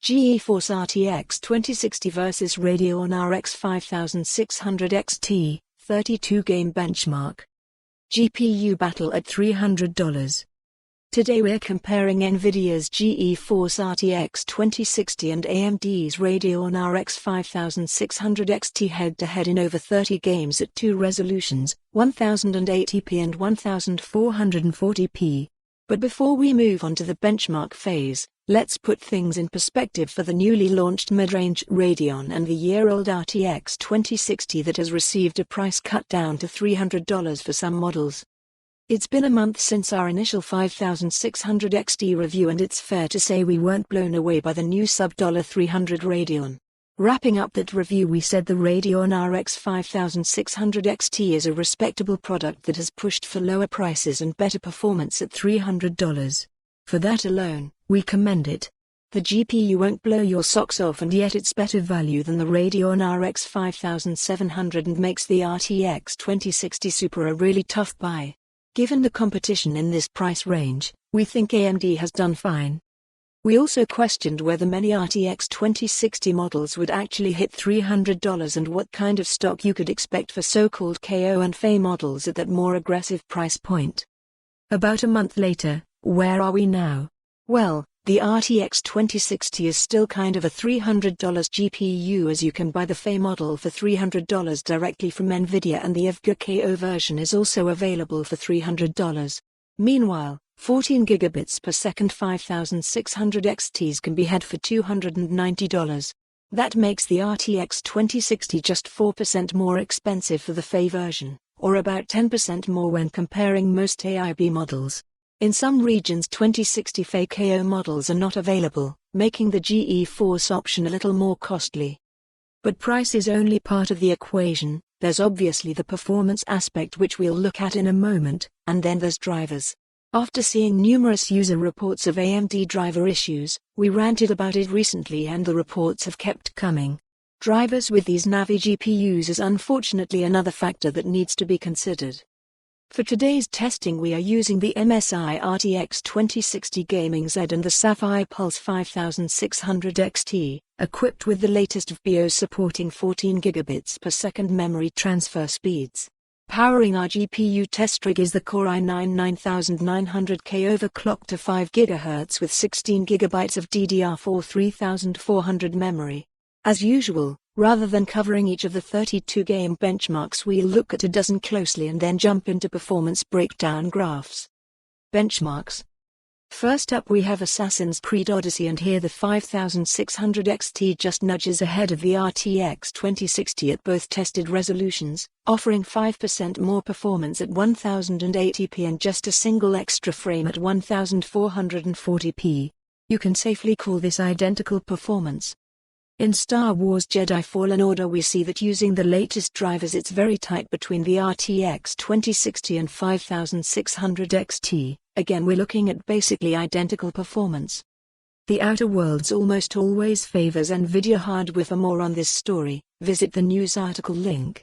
GeForce RTX 2060 vs Radeon RX 5600 XT, 32-game benchmark. GPU battle at $300. Today we're comparing Nvidia's GeForce RTX 2060 and AMD's Radeon RX 5600 XT head-to-head in over 30 games at two resolutions, 1080p and 1440p. But before we move on to the benchmark phase, let's put things in perspective for the newly launched mid-range Radeon and the year-old RTX 2060 that has received a price cut down to $300 for some models. It's been a month since our initial 5600 XT review, and it's fair to say we weren't blown away by the new sub-$300 Radeon. Wrapping up that review, we said the Radeon RX 5600 XT is a respectable product that has pushed for lower prices and better performance at $300. For that alone, we commend it. The GPU won't blow your socks off, and yet it's better value than the Radeon RX 5700 and makes the RTX 2060 Super a really tough buy. Given the competition in this price range, we think AMD has done fine. We also questioned whether many RTX 2060 models would actually hit $300 and what kind of stock you could expect for so-called KO and FE models at that more aggressive price point. About a month later, where are we now? Well, the RTX 2060 is still kind of a $300 GPU, as you can buy the FE model for $300 directly from Nvidia, and the EVGA KO version is also available for $300. Meanwhile, 14 gigabits per second 5600 XTs can be had for $290. That makes the RTX 2060 just 4% more expensive for the FE version, or about 10% more when comparing most AIB models. In some regions 2060 FE KO models are not available, making the GeForce option a little more costly. But price is only part of the equation. There's obviously the performance aspect, which we'll look at in a moment, and then there's drivers. After seeing numerous user reports of AMD driver issues, we ranted about it recently, and the reports have kept coming. Drivers with these Navi GPUs is unfortunately another factor that needs to be considered. For today's testing, we are using the MSI RTX 2060 Gaming Z and the Sapphire Pulse 5600 XT, equipped with the latest of BIOS supporting 14 gigabits per second memory transfer speeds. Powering our GPU test rig is the Core i9 9900K overclocked to 5 GHz with 16 GB of DDR4 3400 memory. As usual, rather than covering each of the 32 game benchmarks, we'll look at a dozen closely and then jump into performance breakdown graphs. Benchmarks. First up, we have Assassin's Creed Odyssey, and here the 5600 XT just nudges ahead of the RTX 2060 at both tested resolutions, offering 5% more performance at 1080p and just a single extra frame at 1440p. You can safely call this identical performance. In Star Wars Jedi Fallen Order, we see that using the latest drivers it's very tight between the RTX 2060 and 5600 XT. Again, we're looking at basically identical performance. The Outer Worlds almost always favors Nvidia hardware. For more on this story, visit the news article link.